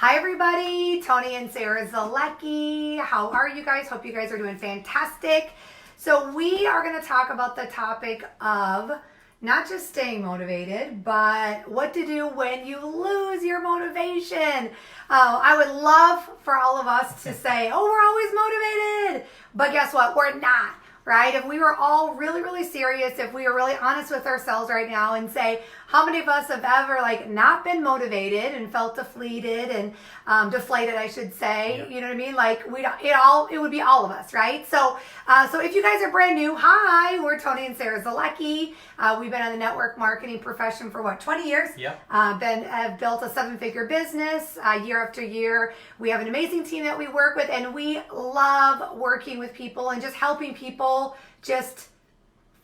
Hi everybody, Tony and Sarah Zalecki. How are you guys? Hope you guys are doing fantastic. So we are going to talk about the topic of not just staying motivated, but what to do when you lose your motivation. I would love for all of us to say, oh, we're always motivated. But guess what? We're not. Right? If we were all really serious, if we were really honest with ourselves right now and say, how many of us have ever not been motivated and felt deflated and deflated, I should say, Yep. You know what I mean? It would be all of us, right? So if you guys are brand new, hi, we're Tony and Sarah Zalecki. We've been in the network marketing profession for 20 years? Yep. Have built a 7-figure business year after year. We have an amazing team that we work with, and we love working with people and just helping people just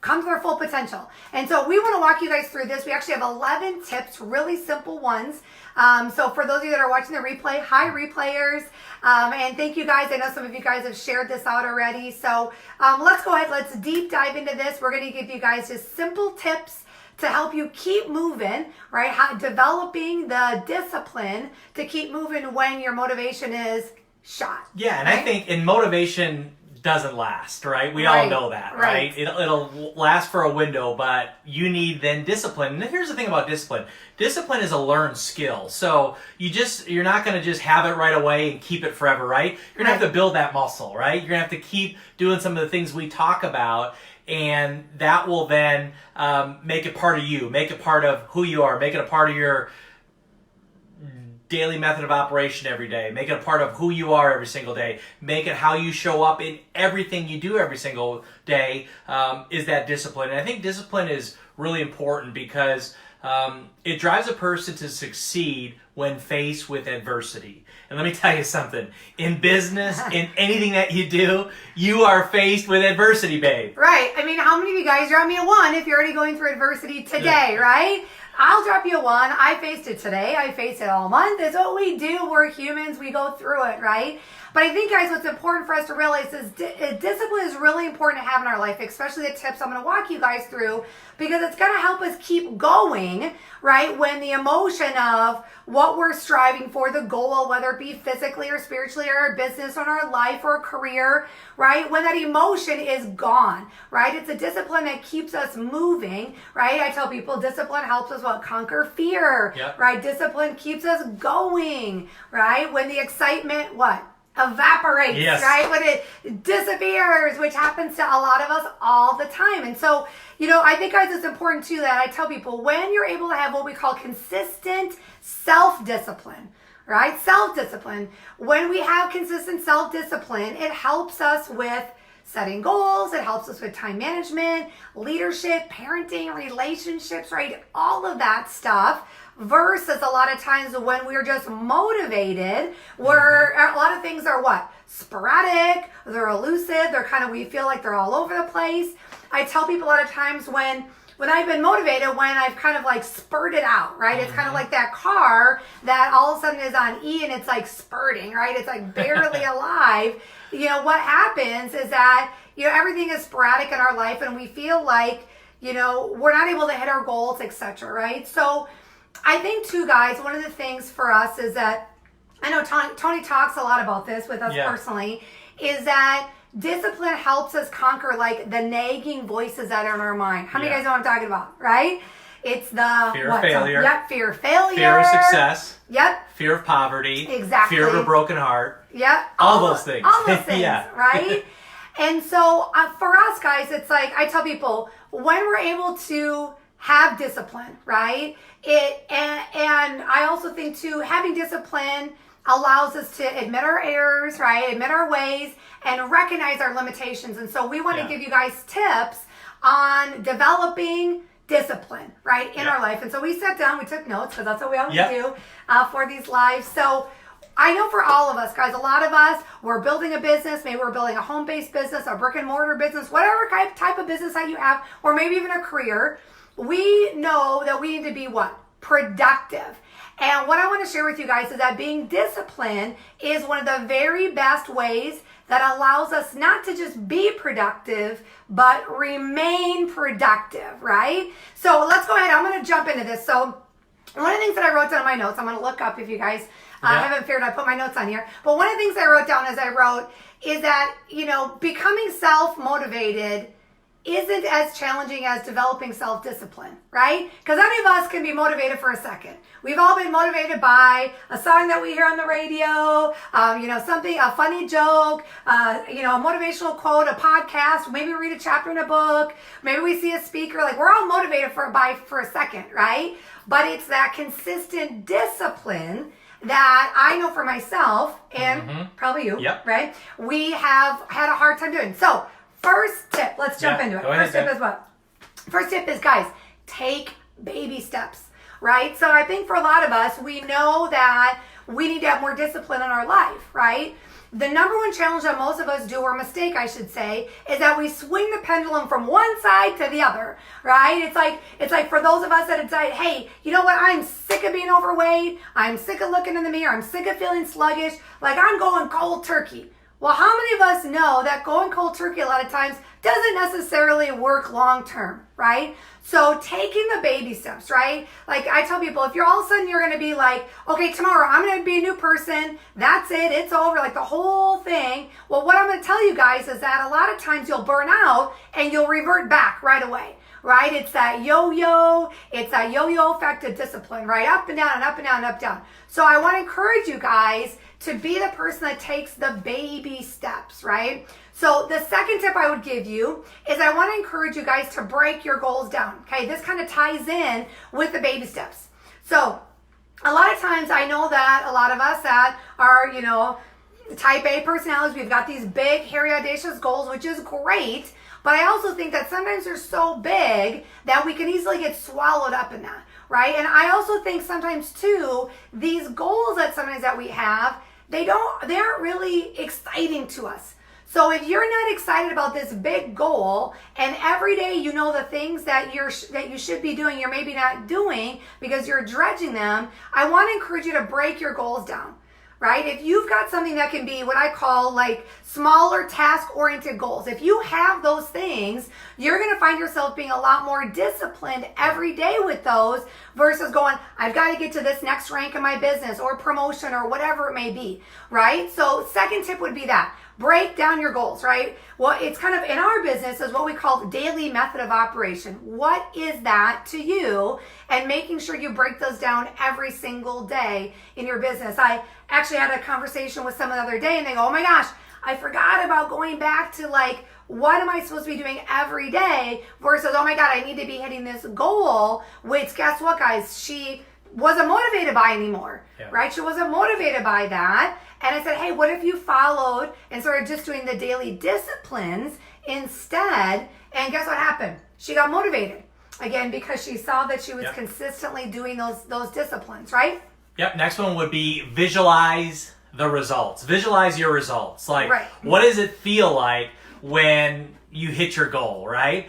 come to their full potential. And so we want to walk you guys through this. We actually have 11 tips, really simple ones. So for those of you that are watching the replay, hi replayers. And thank you guys. I know some of you guys have shared this out already. So let's go ahead. Let's deep dive into this. We're going to give you guys just simple tips to help you keep moving, right? Developing the discipline to keep moving when your motivation is shot. Yeah, and right? I think motivation doesn't last, right? We all know that, right? It'll last for a window, but you need then discipline. And here's the thing about discipline. Discipline is a learned skill. So you're not going to just have it right away and keep it forever, right? You're going to have to build that muscle, right? You're going to have to keep doing some of the things we talk about, and that will then make it part of you, make it part of who you are, make it a part of your daily method of operation every day. Make it a part of who you are every single day. Make it how you show up in everything you do every single day, is that discipline. And I think discipline is really important because it drives a person to succeed when faced with adversity. And let me tell you something. In business, in anything that you do, you are faced with adversity, babe. Right. I mean, how many of you guys drop me a 1 if you're already going through adversity today, right? I'll drop you a 1. I faced it today. I faced it all month. It's what we do. We're humans. We go through it, right? But I think, guys, what's important for us to realize is discipline is really important to have in our life, especially the tips I'm going to walk you guys through, because it's going to help us keep going, right? When the emotion of what we're striving for, the goal, whether it be physically or spiritually or our business or our life or career, right? When that emotion is gone, right? It's a discipline that keeps us moving, right? I tell people discipline helps us conquer fear, right? Discipline keeps us going, right? When the excitement, evaporates, right? When it disappears, which happens to a lot of us all the time. And so, I think, guys, it's important too that I tell people when you're able to have what we call consistent self-discipline, right? Self-discipline. When we have consistent self-discipline, it helps us with setting goals. It helps us with time management, leadership, parenting, relationships, right? All of that stuff. Versus a lot of times when we're just motivated, where a lot of things are sporadic, they're elusive, we feel like they're all over the place. I tell people a lot of times when I've been motivated, when I've spurted out, right? It's kind of like that car that all of a sudden is on E and it's spurting, right? It's barely alive. What happens is that, everything is sporadic in our life and we feel like, we're not able to hit our goals, etc., right? So I think too, guys, one of the things for us is that, I know Tony talks a lot about this with us personally, is that discipline helps us conquer the nagging voices that are in our mind. How many guys know what I'm talking about, right? It's the fear of failure. Fear of failure. Fear of success. Yep. Fear of poverty. Exactly. Fear of a broken heart. Yep. All those things. All those things, right? And so for us, guys, it's I tell people, when we're able to have discipline, right? And I also think too, having discipline allows us to admit our errors, right? Admit our ways and recognize our limitations. And so we want to give you guys tips on developing discipline, right, in our life. And so we sat down, we took notes, because that's what we always do for these lives. So I know for all of us, guys, a lot of us, we're building a business. Maybe we're building a home-based business, a brick-and-mortar business, whatever type of business that you have, or maybe even a career. We know that we need to be productive. And what I want to share with you guys is that being disciplined is one of the very best ways that allows us not to just be productive, but remain productive, right? So let's go ahead. I'm going to jump into this. So One of the things that I wrote down in my notes, I'm going to look up if you guys haven't figured out, I put my notes on here. But one of the things I wrote down is that, becoming self-motivated isn't as challenging as developing self-discipline, right? Because any of us can be motivated for a second. We've all been motivated by a song that we hear on the radio, something, a funny joke, a motivational quote, a podcast, maybe we read a chapter in a book, maybe we see a speaker. Like, we're all motivated for a second, right? But it's that consistent discipline that I know for myself and probably you, right? We have had a hard time doing. So, first tip, let's jump into it. First tip is what? First tip is, guys, take baby steps, right? So I think for a lot of us, we know that we need to have more discipline in our life, right? The number one challenge that most of us do, or mistake I should say, is that we swing the pendulum from one side to the other, right? It's like for those of us that decide, hey, you know what? I'm sick of being overweight. I'm sick of looking in the mirror. I'm sick of feeling sluggish. Like, I'm going cold turkey. Well, how many of us know that going cold turkey a lot of times doesn't necessarily work long term, right? So taking the baby steps, right? Like I tell people, if you're all of a sudden you're going to be like, okay, tomorrow I'm going to be a new person. That's it. It's over. Like the whole thing. Well, what I'm going to tell you guys is that a lot of times you'll burn out and you'll revert back right away. Right? It's that yo-yo effect of discipline, right? Up and down and up and down and up and down. So I want to encourage you guys to be the person that takes the baby steps, right? So the second tip I would give you is I want to encourage you guys to break your goals down. Okay, this kind of ties in with the baby steps. So a lot of times I know that a lot of us that are, type A personalities, we've got these big, hairy, audacious goals, which is great. But I also think that sometimes they're so big that we can easily get swallowed up in that, right? And I also think sometimes too, these goals that we have, they aren't really exciting to us. So if you're not excited about this big goal and every day you know the things that you should be doing, you're maybe not doing because you're dredging them, I want to encourage you to break your goals down. Right? If you've got something that can be what I call like smaller task-oriented goals, if you have those things, you're going to find yourself being a lot more disciplined every day with those versus going, I've got to get to this next rank in my business or promotion or whatever it may be, right? So second tip would be that. Break down your goals, right? Well, it's kind of in our business is what we call daily method of operation. What is that to you? And making sure you break those down every single day in your business. I actually had a conversation with someone the other day and they go, oh my gosh, I forgot about going back to like, what am I supposed to be doing every day versus, oh my God, I need to be hitting this goal, which guess what, guys? She wasn't motivated by anymore, right? She wasn't motivated by that. And I said, hey, what if you followed and started just doing the daily disciplines instead? And guess what happened? She got motivated again because she saw that she was consistently doing those disciplines, right? Yep. Next one would be visualize the results. Visualize your results. Like, what does it feel like when you hit your goal, right?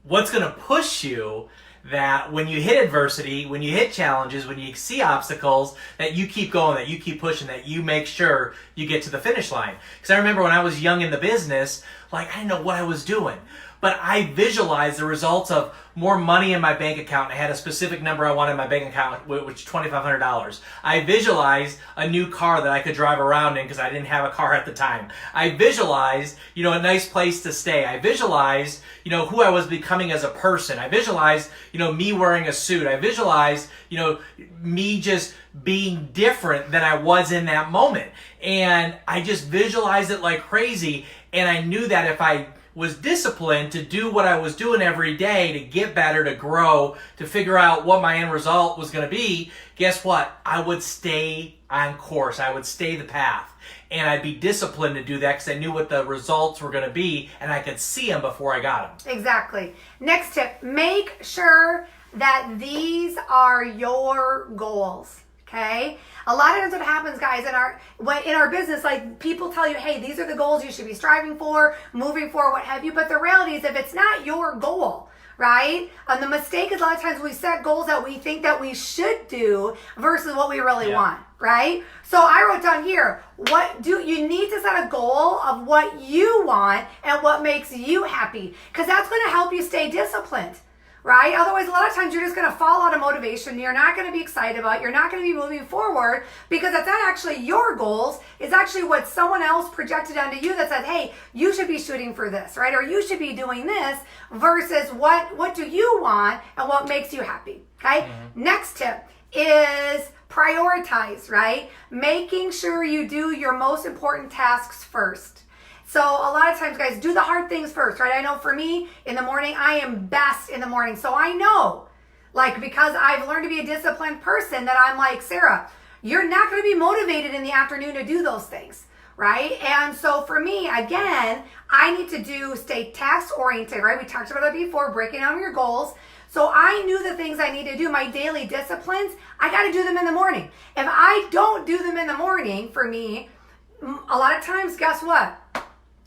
What's going to push you that when you hit adversity, when you hit challenges, when you see obstacles, that you keep going, that you keep pushing, that you make sure you get to the finish line. Because I remember when I was young in the business, like I didn't know what I was doing. But I visualized the results of more money in my bank account. I had a specific number I wanted in my bank account, which was $2,500. I visualized a new car that I could drive around in because I didn't have a car at the time. I visualized, a nice place to stay. I visualized, who I was becoming as a person. I visualized, me wearing a suit. I visualized, me just being different than I was in that moment. And I just visualized it like crazy. And I knew that if I was disciplined to do what I was doing every day to get better, to grow, to figure out what my end result was going to be, guess what? I would stay on course. I would stay the path. And I'd be disciplined to do that because I knew what the results were going to be and I could see them before I got them. Exactly. Next tip, make sure that these are your goals. Okay? A lot of times what happens, guys, in our business, like people tell you, hey, these are the goals you should be striving for, moving for, what have you. But the reality is if it's not your goal, right? And the mistake is a lot of times we set goals that we think that we should do versus what we really want, right? So I wrote down here, you need to set a goal of what you want and what makes you happy because that's going to help you stay disciplined. right? Otherwise, a lot of times you're just going to fall out of motivation. You're not going to be excited about it. You're not going to be moving forward because it's not actually your goals. It's actually what someone else projected onto you that said, hey, you should be shooting for this, right? Or you should be doing this versus what do you want and what makes you happy, okay? Next tip is prioritize, right? Making sure you do your most important tasks first. So a lot of times, guys, do the hard things first, right? I know for me, in the morning, I am best in the morning. So I know, like, because I've learned to be a disciplined person, that I'm like, Sarah, you're not going to be motivated in the afternoon to do those things, right? And so for me, again, I need to stay task-oriented, right? We talked about that before, breaking down your goals. So I knew the things I need to do, my daily disciplines, I got to do them in the morning. If I don't do them in the morning, for me, a lot of times, guess what?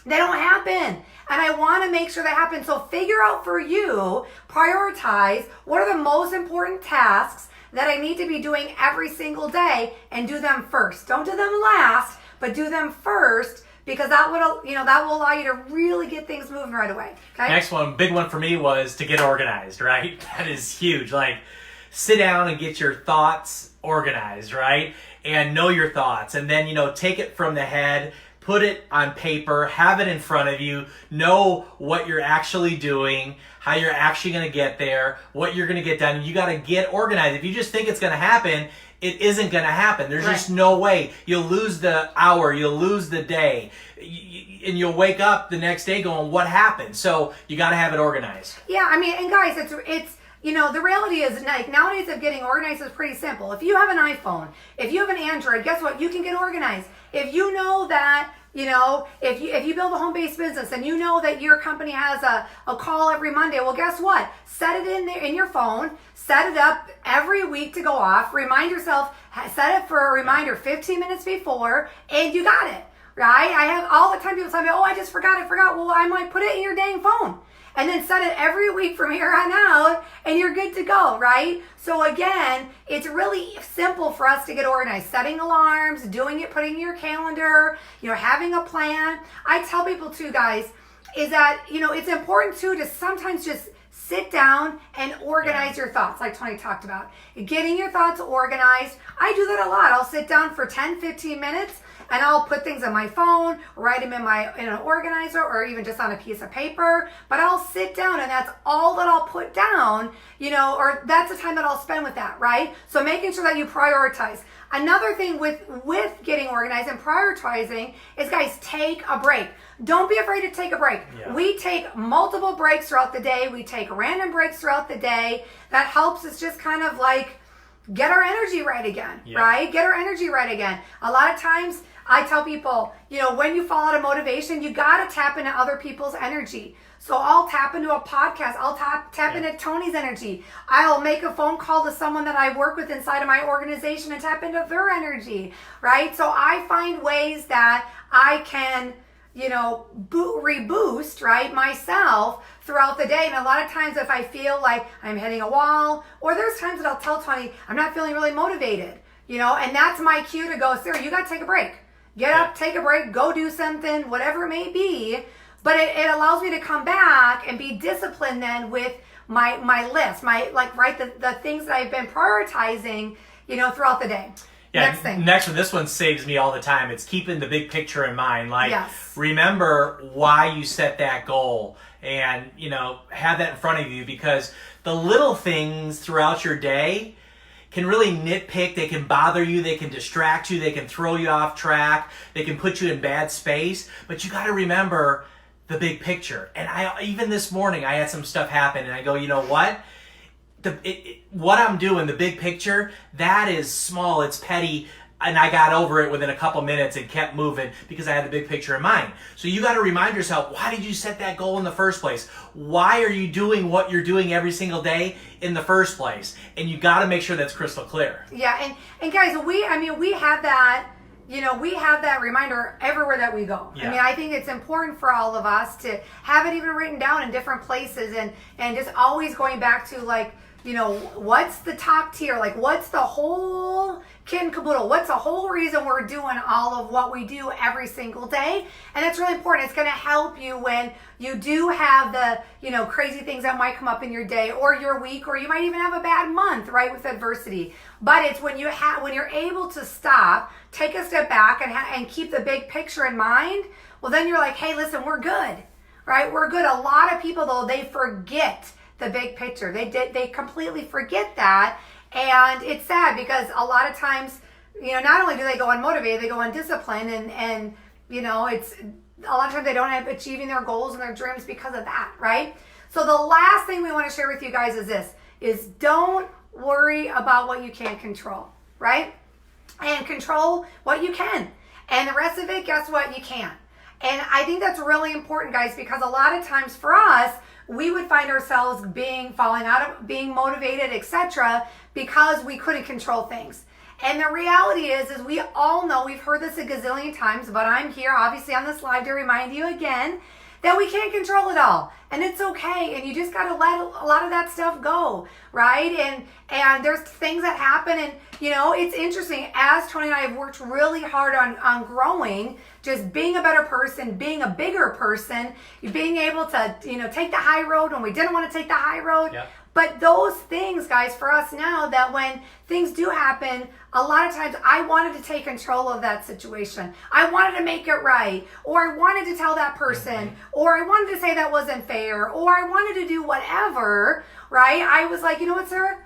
They don't happen. And I want to make sure that happens. So figure out for you, prioritize what are the most important tasks that I need to be doing every single day and do them first. Don't do them last, but do them first because that will allow you to really get things moving right away. Okay? Next one, big one for me was to get organized, right? That is huge. Like, sit down and get your thoughts organized, right? And know your thoughts. And then, take it from the head, put it on paper, have it in front of you, know what you're actually doing, how you're actually going to get there, what you're going to get done. You got to get organized. If you just think it's going to happen, it isn't going to happen. There's just no way. You'll lose the hour, you'll lose the day, and you'll wake up the next day going, what happened? So you got to have it organized. Yeah, I mean, and guys, it's the reality is, like, nowadays of getting organized is pretty simple. If you have an iPhone, if you have an Android, guess what? You can get organized. If you know that, if you build a home-based business and you know that your company has a call every Monday, well, guess what? Set it in there in your phone, set it up every week to go off, remind yourself, set it for a reminder 15 minutes before, and you got it, right? I have all the time people tell me, oh, I just forgot. Well, I might put it in your dang phone. And then set it every week from here on out, and you're good to go, right? So again, it's really simple for us to get organized. Setting alarms, doing it, putting in your calendar, having a plan. I tell people too, guys, is that, it's important too to sometimes just sit down and organize your thoughts, like Tony talked about. Getting your thoughts organized. I do that a lot. I'll sit down for 10, 15 minutes, and I'll put things on my phone, write them in an organizer, or even just on a piece of paper. But I'll sit down, and that's all that I'll put down, or that's the time that I'll spend with that, right? So making sure that you prioritize. Another thing with getting organized and prioritizing is, guys, take a break. Don't be afraid to take a break. Yeah. We take multiple breaks throughout the day. We take random breaks throughout the day. That helps us just kind of like get our energy right again, right? Get our energy right again. A lot of times, I tell people, when you fall out of motivation, you got to tap into other people's energy. So I'll tap into a podcast. I'll tap into Tony's energy. I'll make a phone call to someone that I work with inside of my organization and tap into their energy, right? So I find ways that I can, reboost, right, myself throughout the day. And a lot of times if I feel like I'm hitting a wall, or there's times that I'll tell Tony, I'm not feeling really motivated, and that's my cue to go, Sarah, you got to take a break. Get up, take a break, go do something, whatever it may be. But it allows me to come back and be disciplined then with my list, the things that I've been prioritizing, throughout the day. Yeah, Next thing. Next one, this one saves me all the time. It's keeping the big picture in mind. Remember why you set that goal and, have that in front of you, because the little things throughout your day can really nitpick, they can bother you, they can distract you, they can throw you off track, they can put you in bad space, but you got to remember the big picture. And even this morning, I had some stuff happen, and I go, you know what? What I'm doing, the big picture, that is small, it's petty, and I got over it within a couple minutes and kept moving because I had the big picture in mind. So you got to remind yourself, why did you set that goal in the first place? Why are you doing what you're doing every single day in the first place? And you got to make sure that's crystal clear. Yeah, and guys, we have that, we have that reminder everywhere that we go. Yeah. I think it's important for all of us to have it even written down in different places and just always going back to, like, what's the top tier? Like, what's the whole kit and caboodle? What's the whole reason we're doing all of what we do every single day? And that's really important. It's going to help you when you do have the, crazy things that might come up in your day or your week, or you might even have a bad month, right, with adversity. But it's when you're able to stop, take a step back, and keep the big picture in mind. Well, then you're like, hey, listen, we're good, right? We're good. A lot of people, though, they forget the big picture. They completely forget that. And it's sad because a lot of times, not only do they go unmotivated, they go undisciplined, and it's a lot of times they don't end up achieving their goals and their dreams because of that, right? So the last thing we want to share with you guys is this, is don't worry about what you can't control, right? And control what you can. And the rest of it, guess what? You can't. And I think that's really important, guys, because a lot of times for us, we would find ourselves falling out of being motivated, etc., because we couldn't control things. And the reality is we all know, we've heard this a gazillion times, but I'm here obviously on this live to remind you again that we can't control it all. And it's okay. And you just got to let a lot of that stuff go, right? And there's things that happen. And, it's interesting. As Tony and I have worked really hard on growing, just being a better person, being a bigger person, being able to, take the high road when we didn't want to take the high road. Yep. But those things, guys, for us now, that when things do happen, a lot of times I wanted to take control of that situation. I wanted to make it right, or I wanted to tell that person, or I wanted to say that wasn't fair, or I wanted to do whatever, right? I was like, you know what, Sarah?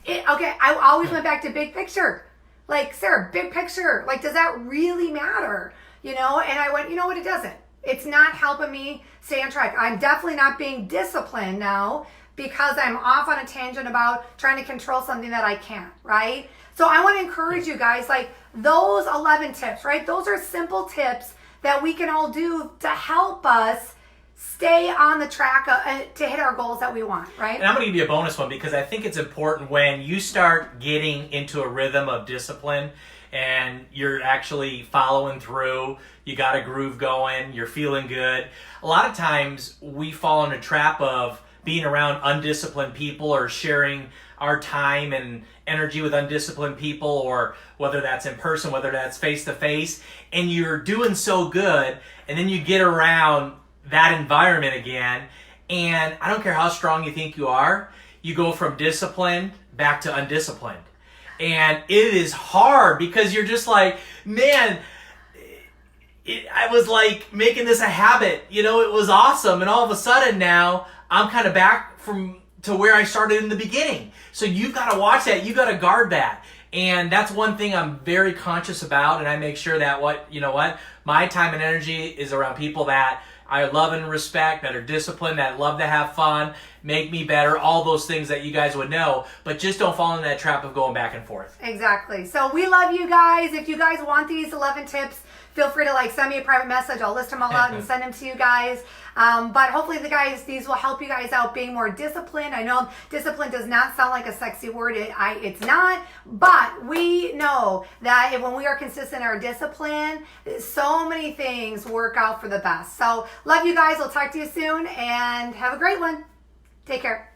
I always went back to big picture. Like, Sarah, big picture. Like, does that really matter? And I went, you know what, it doesn't. It's not helping me stay on track. I'm definitely not being disciplined now, because I'm off on a tangent about trying to control something that I can't, right? So I want to encourage you guys, like those 11 tips, right? Those are simple tips that we can all do to help us stay on the track to hit our goals that we want, right? And I'm going to give you a bonus one, because I think it's important when you start getting into a rhythm of discipline and you're actually following through, you got a groove going, you're feeling good. A lot of times we fall in a trap of being around undisciplined people, or sharing our time and energy with undisciplined people, or whether that's in person, whether that's face to face, and you're doing so good, and then you get around that environment again, and I don't care how strong you think you are, you go from disciplined back to undisciplined. And it is hard, because you're just like, man, I was like making this a habit, it was awesome, and all of a sudden now I'm kind of back to where I started in the beginning. So you've got to watch that. You've got to guard that. And that's one thing I'm very conscious about. And I make sure that my time and energy is around people that I love and respect, that are disciplined, that love to have fun, make me better, all those things that you guys would know. But just don't fall in that trap of going back and forth. Exactly. So we love you guys. If you guys want these 11 tips, feel free to send me a private message. I'll list them all out and send them to you guys. But hopefully these will help you guys out being more disciplined. I know discipline does not sound like a sexy word. It's not. But we know that when we are consistent in our discipline, so many things work out for the best. So love you guys. We'll talk to you soon, and have a great one. Take care.